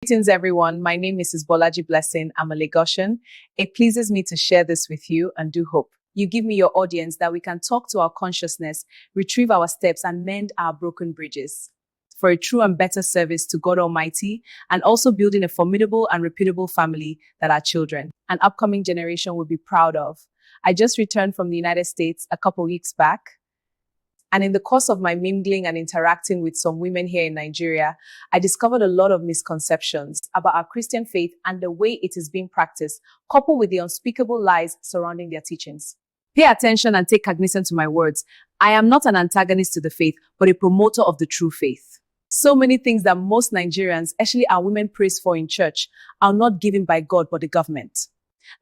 Greetings, everyone. My name is Mrs. Bolaji Blessing. I'm a Lagosian. It pleases me to share this with you and do hope you give me your audience that we can talk to our consciousness, retrieve our steps, and mend our broken bridges for a true and better service to God Almighty, and also building a formidable and reputable family that our children and upcoming generation will be proud of. I just returned from the United States a couple weeks back. And in the course of my mingling and interacting with some women here in Nigeria, I discovered a lot of misconceptions about our Christian faith and the way it is being practiced, coupled with the unspeakable lies surrounding their teachings. Pay attention and take cognizance to my words. I am not an antagonist to the faith, but a promoter of the true faith. So many things that most Nigerians, especially our women, praise for in church, are not given by God, but the government.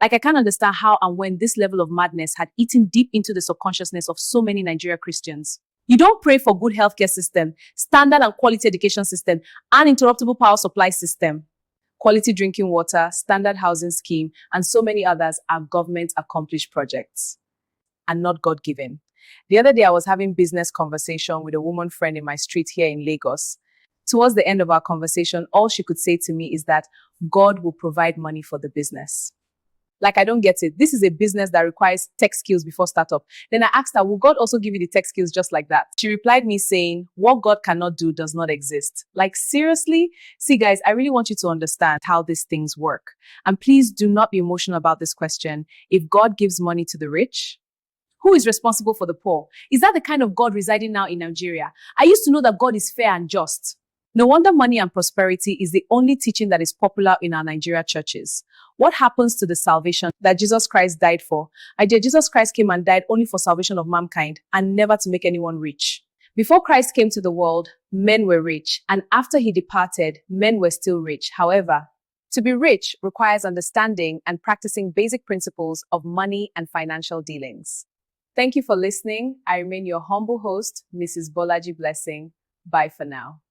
Like, I can't understand how and when this level of madness had eaten deep into the subconsciousness of so many Nigeria Christians. You don't pray for good healthcare system, standard and quality education system, uninterruptible power supply system, quality drinking water, standard housing scheme, and so many others are government-accomplished projects and not God-given. The other day, I was having business conversation with a woman friend in my street here in Lagos. Towards the end of our conversation, all she could say to me is that God will provide money for the business. Like, I don't get it. This is a business that requires tech skills before startup. Then I asked her, will God also give you the tech skills just like that? She replied me saying, what God cannot do does not exist. Like, seriously? See, guys, I really want you to understand how these things work. And please do not be emotional about this question. If God gives money to the rich, who is responsible for the poor? Is that the kind of God residing now in Nigeria? I used to know that God is fair and just. No wonder money and prosperity is the only teaching that is popular in our Nigeria churches. What happens to the salvation that Jesus Christ died for? Jesus Christ came and died only for salvation of mankind and never to make anyone rich. Before Christ came to the world, men were rich, and after he departed, men were still rich. However, to be rich requires understanding and practicing basic principles of money and financial dealings. Thank you for listening. I remain your humble host, Mrs. Bolaji Blessing. Bye for now.